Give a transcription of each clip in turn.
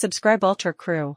Subscribe Ultra Crew.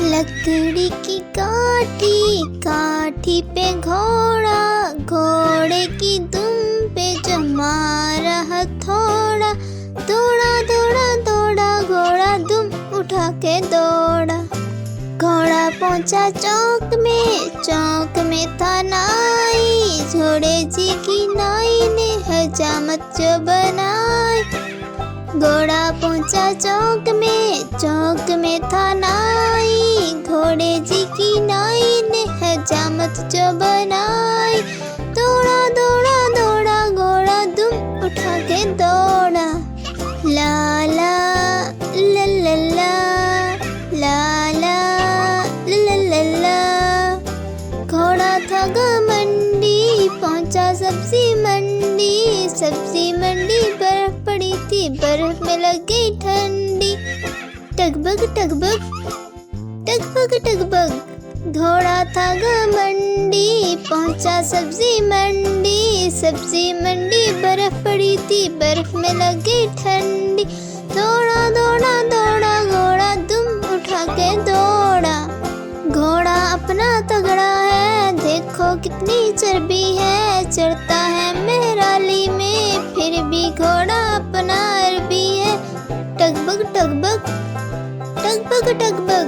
लकड़ी की काठी, काठी पे घोड़ा, घोड़े की दुम पे जमा रहा थोड़ा, दौड़ा दौड़ा दौड़ा घोड़ा दुम उठा के दौड़ा। घोड़ा पहुंचा चौक में था नाई, घोड़े जी की नाई ने हजामत जो बनाई। घोड़ा पहुंचा चौक में था नाई, घोड़े जी की नाई ने हजामत जो बनाई। दौड़ा दौड़ा दौड़ा घोड़ा दुम उठा के दौड़ा। ला ला ला ला ला ला ला ला ला ला। घोड़ा था घमंडी, पहुंचा सब्जी मंडी, सब्जी मंडी बर्फ पड़ी थी, बर्फ में लग गई ठंडी। टगबग टगबग टगबग टगबग। घोड़ा था घमंडी, पहुंचा सब्जी मंडी, सब्जी मंडी बर्फ पड़ी थी, बर्फ में लग गई ठंडी। दौड़ा दौड़ा दौड़ा घोड़ा दुम उठा के दौड़ा। घोड़ा अपना तगड़ा है, देखो कितनी चर्बी है, चढ़ता है मेहराली में, फिर भी घोड़ा अपना अरबी है। टगबग टगबग टगबग टगबग।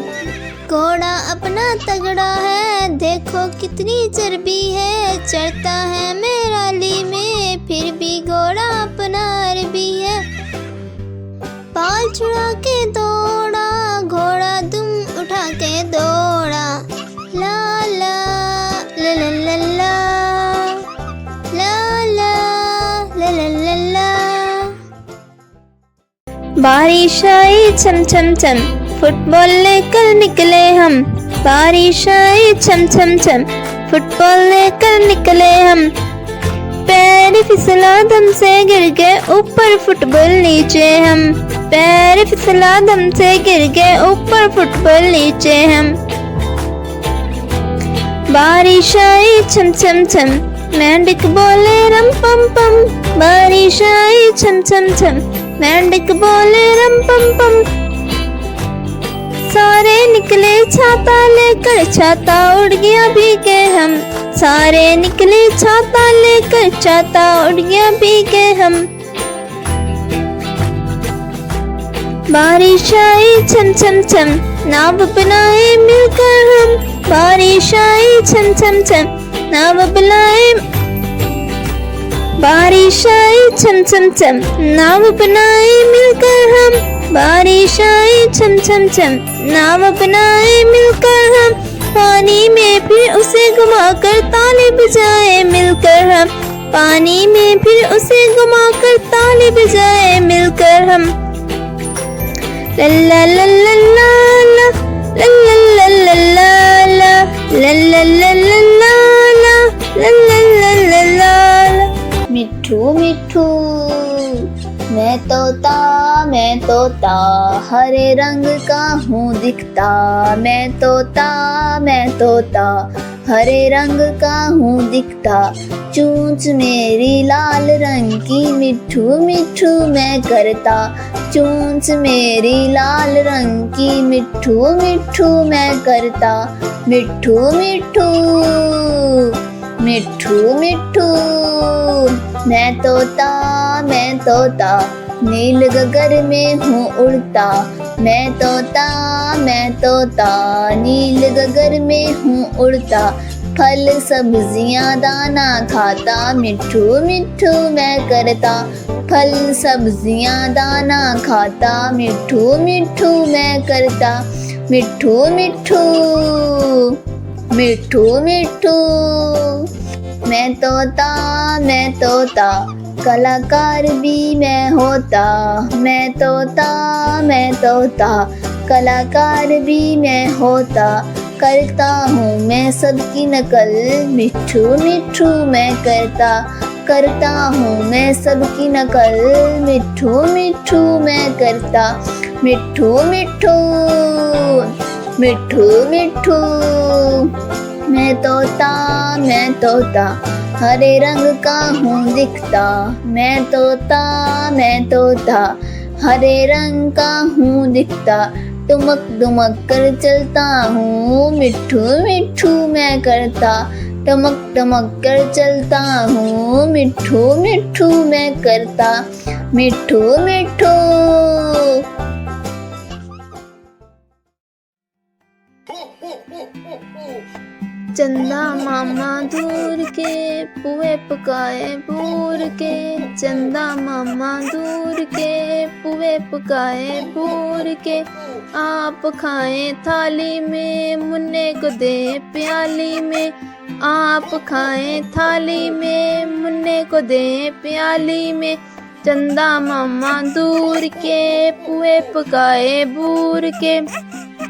घोड़ा अपना तगड़ा है, देखो कितनी चर्बी है, चढ़ता है मेहराली में, फिर भी घोड़ा अपना अरबी है। पाल छुड़ा के दौड़ा, घोड़ा दुम उठा के दौड़ा। ला ला ला ला ला ला ला ला ला ला ला। बारिश आई छम छम छम, फुटबॉल लेकर निकले हम। बारिश आई छम छम छम, फुटबॉल लेकर निकले हम। पैर फिसला दम से गिर गए, ऊपर फुटबॉल नीचे हम। पैर फिसला दम से गिर गए, ऊपर फुटबॉल नीचे हम। बारिश आई छम छम छम, मेंढक बोले रम पम पम। बारिश आई छम छम छम, मेंढक बोले रम पम पम। सारे निकले छाता लेकर, छाता उड़ गया भीगे हम। सारे निकले छाता लेकर, छाता उड़ गया भीगे हम। बारिश आई छम छम छम, नाव बनाए मिलकर हम। बारिश आई छम छम छम, नाव बनाए। बारिश आई छम छम छम, नाव बनाए मिलकर हम। बारिश आई छम छम छम, नाव बनाए मिलकर हम। पानी में फिर उसे घुमाकर ताली बजाए मिलकर हम। पानी में फिर उसे घुमाकर ताली बजाए मिलकर हम। ला ला ला ला ला ला ला ला ला ला ला ला ला ला ला ला ला। मिट्ठू मिट्ठू मैं तोता हरे रंग का हूँ दिखता। मैं तोता हरे रंग का हूँ दिखता। चोंच मेरी लाल रंग की, मिट्ठू मिट्ठू मैं करता। चोंच मेरी लाल रंग की, मिट्ठू मिट्ठू मैं करता। मिट्ठू मिट्ठू मिट्ठू मिट्ठू मैं तोता नील गगन में हूँ उड़ता। मैं तोता नील गगन में हूँ उड़ता। फल सब्जियाँ दाना खाता, मिट्ठू मिट्ठू मैं करता। फल सब्जियाँ दाना खाता, मिट्ठू मिट्ठू मैं करता। मिट्ठू मिट्ठू मिट्ठू मिट्ठू मैं तोता कलाकार भी मैं होता। मैं तोता कलाकार भी मैं होता। करता हूँ मैं सबकी नकल, मिट्ठू मिट्ठू मैं करता। करता हूँ मैं सबकी नकल, मिट्ठू मिट्ठू मैं करता। मिट्ठू मिट्ठू मिट्ठू मिट्ठू मैं तोता हरे रंग का हूँ दिखता। मैं तोता हरे रंग का हूँ दिखता, टुमक टुमक कर चलता हूँ, मिट्ठू मिट्ठू मैं करता, टमक टमक कर चलता हूँ, मिट्ठू मिट्ठू मैं करता, मिट्ठू मिट्ठू। चंदा मामा दूर के पुए पकाए बूर के, चंदा मामा दूर के पुए पकाए बूर के, आप खाएं थाली में मुन्ने को दे प्याली में, आप खाएं थाली में मुन्ने को दे प्याली में, चंदा मामा दूर के पुए पकाए बूर के,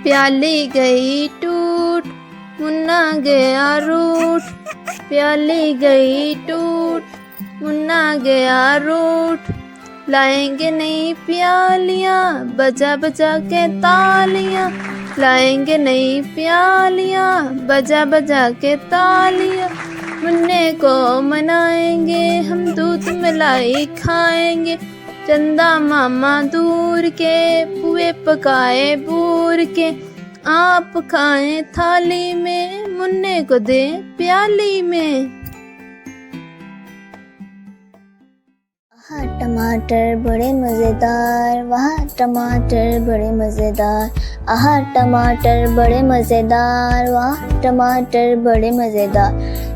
प्याली गई टूट मुन्ना गया रूठ, प्याली गई टूट मुन्ना गया रूठ, लाएंगे नई प्यालियाँ बजा बजा के तालियाँ, लाएंगे नई प्यालियाँ बजा बजा के तालियाँ, मुन्ने को मनाएंगे हम दूध मलाई खाएंगे, चंदा मामा दूर के पुए पकाए बूर के, आप खाएं थाली में मुन्ने को दे प्याली में। आहा टमाटर बड़े मज़ेदार, वहाँ टमाटर बड़े मज़ेदार, आहा टमाटर बड़े मज़ेदार, वहाँ टमाटर बड़े मज़ेदार,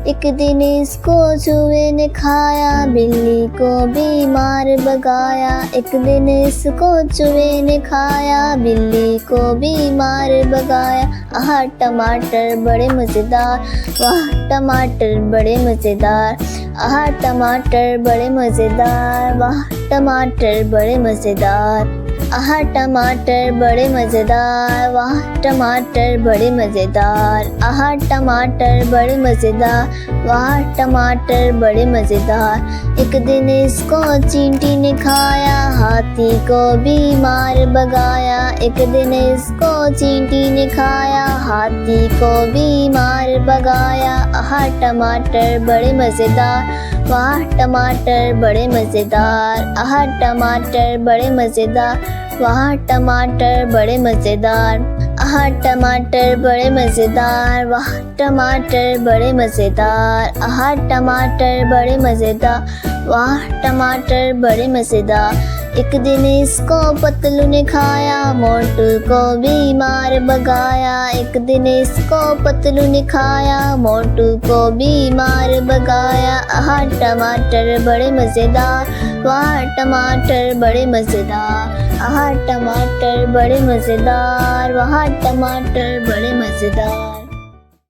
एक दिन इसको चूहे ने खाया, बिल्ली को बीमार भगाया, एक दिन इसको चूहे ने खाया, बिल्ली को बीमार भगाया, आहा टमाटर बड़े मज़ेदार, वहाँ टमाटर बड़े मज़ेदार, आहा टमाटर बड़े मज़ेदार, वहाँ टमाटर बड़े मज़ेदार, आहा टमाटर बड़े मज़ेदार, वहाँ टमाटर बड़े मज़ेदार, आहा टमाटर बड़े मज़ेदार, वहाँ टमाटर बड़े मज़ेदार, एक दिन इसको चींटी ने खाया, हाथी को बीमार भगाया, एक दिन इसको चींटी ने खाया, हाथी को बीमार भगाया, आहा टमाटर बड़े मज़ेदार, वहाँ टमाटर बड़े मज़ेदार, आहा टमाटर बड़े मज़ेदार, वहाँ टमाटर बड़े मज़ेदार, आहा टमाटर बड़े मज़ेदार, वहाँ टमाटर बड़े मज़ेदार, आहा टमाटर बड़े मज़ेदार, वहाँ टमाटर बड़े मज़ेदार, एक दिन इसको पतलू ने खाया, मोटू को बीमार भगाया, एक दिन इसको पतलू ने खाया, मोटू को बीमार भगाया, आहा टमाटर बड़े मज़ेदार, वहाँ टमाटर बड़े मज़ेदार, आहा टमाटर बड़े मज़ेदार, वहाँ टमाटर बड़े मज़ेदार।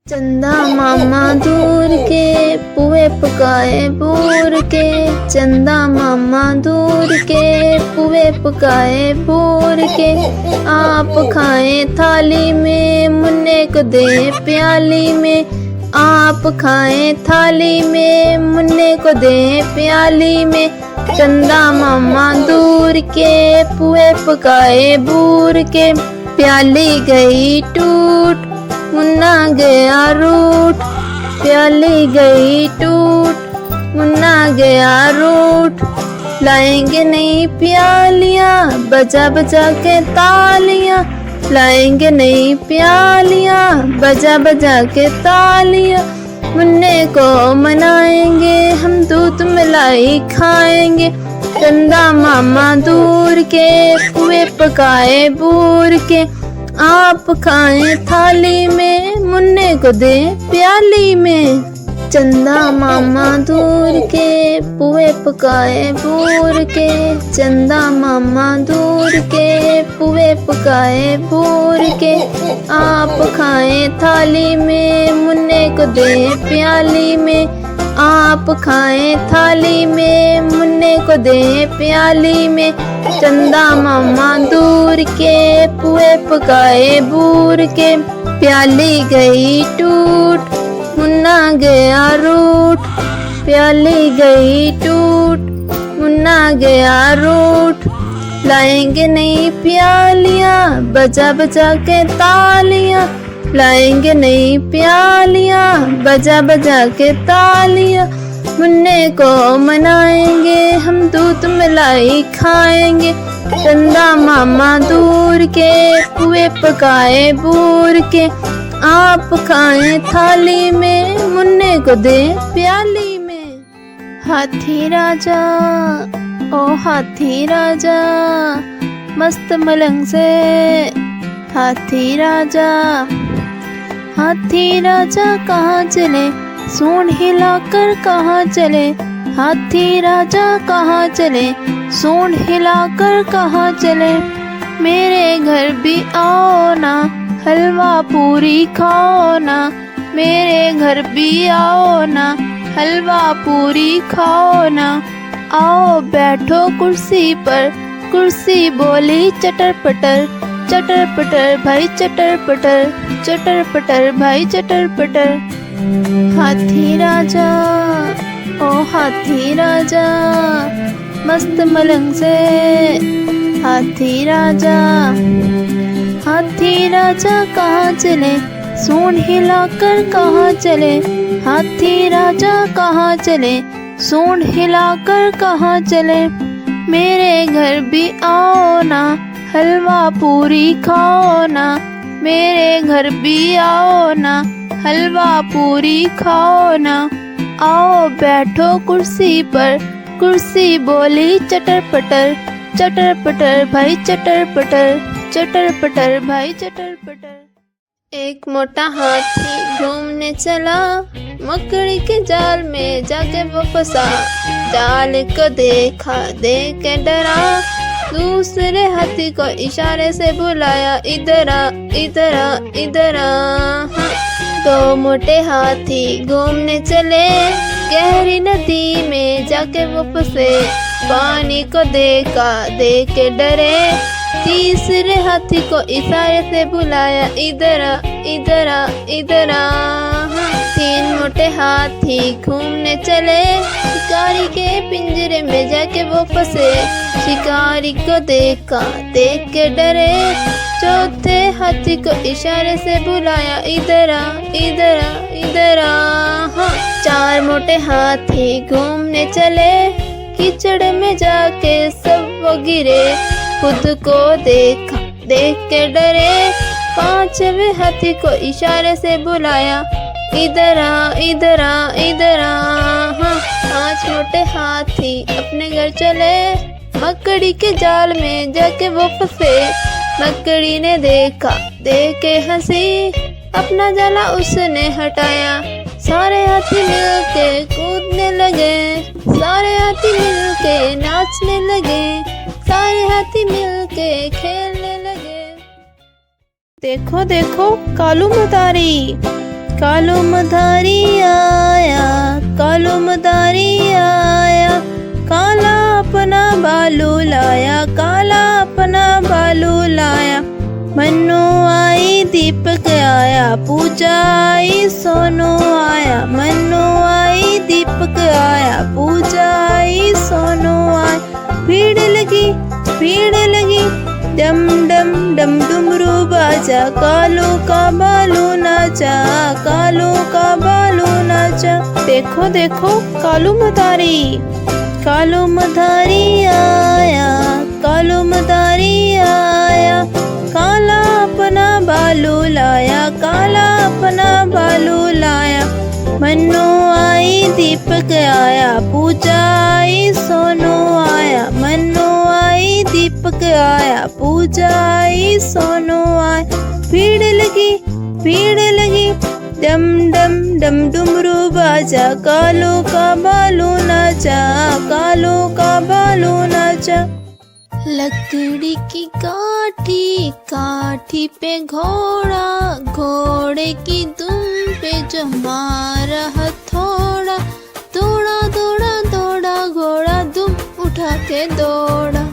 चंदा मामा दूर के पुए पकाए बूर के, चंदा मामा दूर के पुए पकाए बूर के, आप खाएं थाली में मुन्ने को दे प्याली में, आप खाएं थाली में मुन्ने को दे प्याली में, चंदा मामा दूर के पुए पकाए बूर के, प्याली गई टूट मुन्ना गया रूठ, प्याली गई टूट मुन्ना गया रूठ, लाएंगे नई प्यालियाँ बजा बजा के तालियाँ, लाएंगे नई प्यालियाँ बजा बजा के तालियाँ, मुन्ने को मनाएंगे हम दूध मलाई खाएंगे, चंदा मामा दूर के पुए पकाए बूर के, आप खाएं थाली में मुन्ने को दे प्याली में, चंदा मामा दूर के पुए पकाए बूर के, चंदा मामा दूर के पुए पकाए बूर के, आप खाएं थाली में मुन्ने को दे प्याली में, आप खाएं थाली में मुन्ने को दे प्याली में, चंदा मामा दूर के पुए पकाए बूर के, प्याली गई टूट मुन्ना गया रूठ, प्याली गई टूट मुन्ना गया रूठ, लाएंगे नई प्यालियाँ बजा बजा के तालियाँ, लाएंगे नई प्यालियाँ बजा बजा के तालियाँ, मुन्ने को मनाएंगे, हम दूध मलाई खाएंगे। चंदा मामा दूर के, पुए पकाए बूर के। आप खाएं थाली में, मुन्ने को दे प्याली में। हाथी राजा ओ हाथी राजा, मस्त मलंग से हाथी राजा। हाथी राजा कहाँ चले, सूंड हिलाकर कहाँ चले। हाथी राजा कहाँ चले, सूंड हिलाकर कहाँ चले। मेरे घर भी आओ ना, हलवा पूरी खाओ ना। मेरे घर भी आओ ना, हलवा पूरी खाओ ना। आओ बैठो कुर्सी पर, कुर्सी बोली चटर पटर। चटर पटर भाई चटर पटर, चटर पटर भाई चटर पटर। हाथी राजा ओ हाथी राजा, मस्त मलंग से हाथी राजा। हाथी राजा कहाँ चले, सूंड हिलाकर कहाँ चले। हाथी राजा कहाँ चले, सूंड हिलाकर कहाँ चले। मेरे घर भी आओ ना, हलवा पूरी खाओ ना। मेरे घर भी आओ ना, हलवा पूरी खाओ ना। आओ बैठो कुर्सी पर, कुर्सी बोली चटर पटर। चटर पटर भाई चटर पटर, चटर पटर भाई चटर पटर। एक मोटा हाथी घूमने चला, मकड़ी के जाल में जाके वो फंसा। जाल को देखा, देख के डरा। दूसरे हाथी को इशारे से बुलाया, इधर आ इधर आ इधर आ। दो मोटे हाथी घूमने चले, गहरी नदी में जाके वो फंसे। पानी को देखा, देख के डरे। तीसरे हाथी को इशारे से बुलाया, इधर आ इधर आ इधर आ। तीन मोटे हाथी घूमने चले, शिकारी के पिंजरे में जाके वो फंसे। शिकारी को देखा, देख के डरे। चौथे हाथी को इशारे से बुलाया, इधर आ इधर आ इधर आ। चार मोटे हाथी घूमने चले, कीचड़ में जाके सब वो गिरे। खुद को देखा, देख के डरे। पांचवें हाथी को इशारे से बुलाया, इधर आ इधर आ इधर आ। पांच मोटे हाथी अपने घर चले, मकड़ी के जाल में जाके वो फंसे। मकड़ी ने देखा, देख के हंसी, अपना जाला उसने हटाया। सारे हाथी मिलके कूदने लगे, सारे हाथी मिलके नाचने लगे, सारे हाथी मिलके खेलने लगे। देखो देखो कालू मदारी, कालू मदारी आया, कालू मदारी आया। काला अपना बालू लाया, काला अपना बालू लाया। मन्नू आई दीपक आया, पूजा आई सोनू आया। मन्नू आई दीपक आया, पूजा आई सोनू आया। भीड़ लगी, भीड़ लगी, डम डम डम डुमरू बाजा। कालू का बालू नाचा, कालू का बालू नाचा। देखो देखो कालू मदारी, कालू मदारी आया, कालू मदारी आया। काला अपना बालू लाया, काला अपना बालू लाया। मन्नू आई दीपक आया, पूजा आई सोनू आया। मन्नू आई दीपक आया, पूजा आई सोनू आया। भीड़ लगी, भीड़ लगी, डम डम डम डुमरू बाजा। कालू का बालू नाचा, कालू का बालू नाचा। लकड़ी की काठी, काठी पे घोड़ा, घोड़े की दुम पे जो मारा हथौड़ा। दौड़ा दौड़ा दौड़ा घोड़ा, दुम उठा के दौड़ा।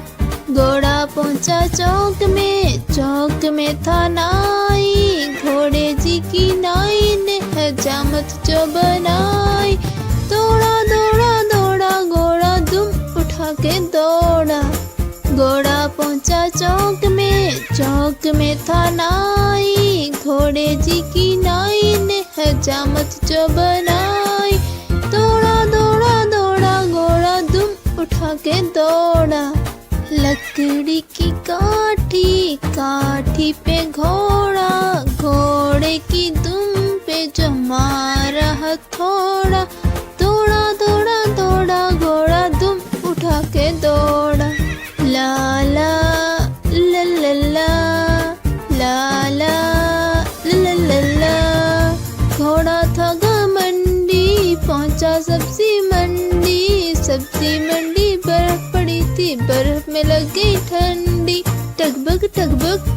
घोड़ा पहुंचा चौक में, चौक में था नाई। घोड़े जी की नाई ने हजामत जो बनाई। दौड़ा दौड़ा दौड़ा घोड़ा, दुम उठा के दौड़ा। घोड़ा पहुंचा चौक में, चौक में था नाई। घोड़े जी की नाई ने हजामत जो बनाई। दौड़ा दौड़ा के दौड़ा। लकड़ी की काठी, काठी पे घोड़ा, घोड़े की दुम पे जमा रहा थोड़ा। दौड़ा दौड़ा दौड़ा घोड़ा दुम उठा के दौड़ा। ला ला ला ला ला ला ला ला ला ला। घोड़ा था घमंडी, पहुंचा सब्जी मंडी। सब्जी मंडी बर्फ पड़ी थी, बर्फ में लग गई ठंडी। टगबग टगबग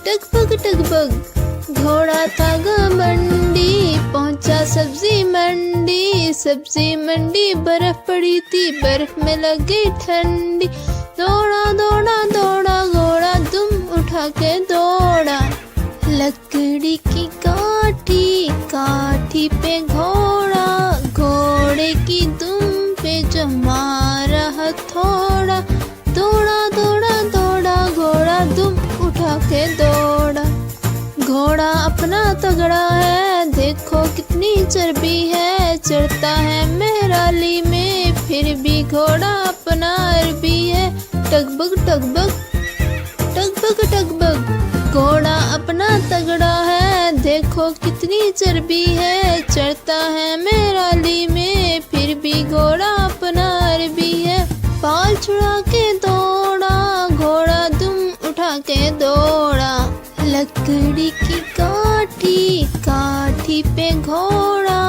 टगबग टगबग। घोड़ा था घमंडी, पहुंचा सब्जी मंडी। सब्जी मंडी बर्फ पड़ी थी, बर्फ में लग गई ठंडी। दौड़ा दौड़ा दौड़ा घोड़ा दुम उठा के दौड़ा। लकड़ी की काठी, काठी पे घोड़ा, घोड़े की दुम पे जमा रहा थोड़ा। दौड़ा दौड़ा दौड़ा घोड़ा दुम उठा के दौड़ा। घोड़ा अपना तगड़ा है, देखो कितनी चर्बी है। चढ़ता है मेहराली में, फिर भी घोड़ा अपना अरबी है। टगबग टगबग टगबग टगबग। घोड़ा अपना तगड़ा है, देखो कितनी चर्बी है। चढ़ता है मेहराली में, फिर भी घोड़ा अपना अरबी है। पाल छुड़ा के दौड़ा, घोड़ा दुम उठा के दौड़ा। लकड़ी की काठी, काठी पे घोड़ा,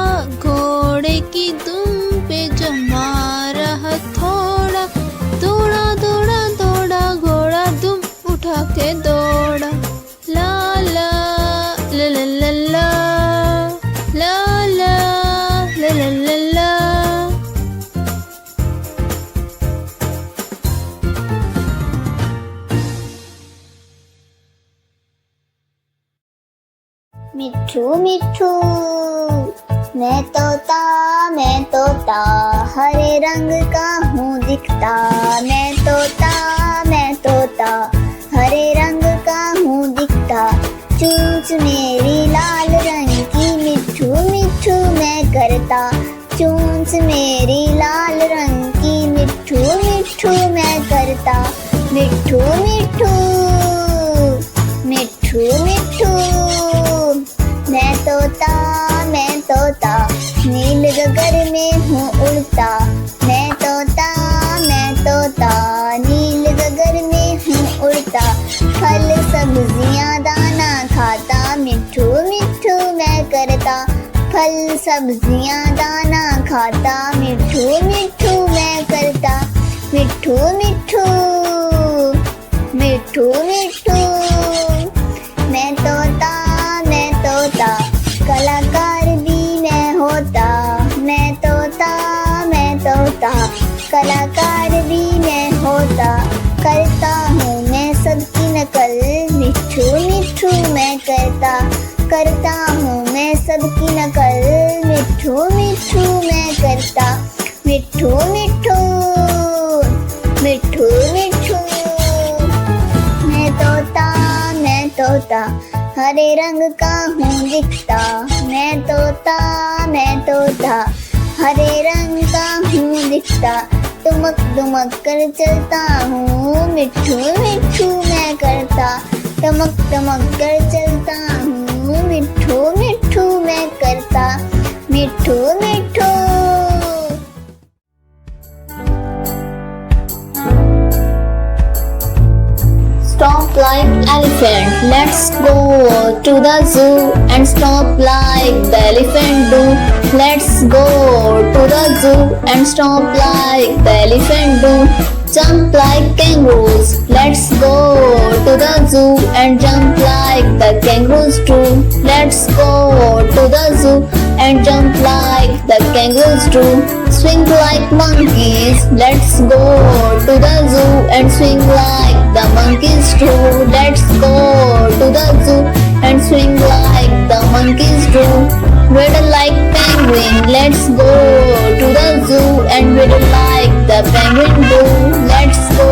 घोड़े की दुम पे जमा रहा थोड़ा। दौड़ा दौड़ा दौड़ा घोड़ा दुम उठा के दौड़ा। ला ला ला ला ला ला ला ला ला ला ला। मिट्ठू मिट्ठू मैं तोता हरे रंग का हूँ दिखता। मैं तोता हरे रंग का हूँ दिखता। चूंच मेरी लाल रंग की मिट्ठू मिट्ठू मैं करता। चूंच मेरी लाल रंग की मिट्ठू मिट्ठू मैं करता। मिट्ठू मिट्ठू मिट्ठू मिट्ठू मैं तोता नील गगन में हूँ उड़ता। मैं तोता नील गगन में हूँ उड़ता। फल सब्जियाँ दाना खाता, मिट्ठू मिट्ठू मैं करता। फल सब्जियाँ दाना खाता, मिट्ठू मिट्ठू मैं करता। मिट्ठू मिट्ठू मिट्ठू मिट्ठू मैं तोता कलाकार भी मैं होता। मैं तोता कलाकार भी मैं होता। करता हूँ मैं सबकी नकल, मिट्ठू मिट्ठू मैं करता हूँ मैं सबकी नकल। मिट्ठू मिट्ठू मैं करता। मिट्ठू मिट्ठू मिट्ठू मिट्ठू मैं तोता हरे रंग का हूँ दिखता। मैं तोता हरे रंग का हूँ दिखता। दुमक दुमक कर चलता हूँ, मिट्ठू मिट्ठू मैं करता। टमक टमक कर चलता हूँ, मिट्ठू मिट्ठू मैं करता। मिट्ठू मिट्ठू Stop like elephant, let's go to the zoo and stop like the elephant do. Let's go to the zoo and stop like the elephant do. Jump like kangaroos, let's go to the zoo and jump like the kangaroos do. Let's go to the zoo and jump like the kangaroos do. Swing like monkeys, let's go to the zoo and swing like the monkeys do. Let's go to the zoo and swing like the monkeys do. Waddle like penguin, let's go to the zoo and waddle like the penguin do. Let's go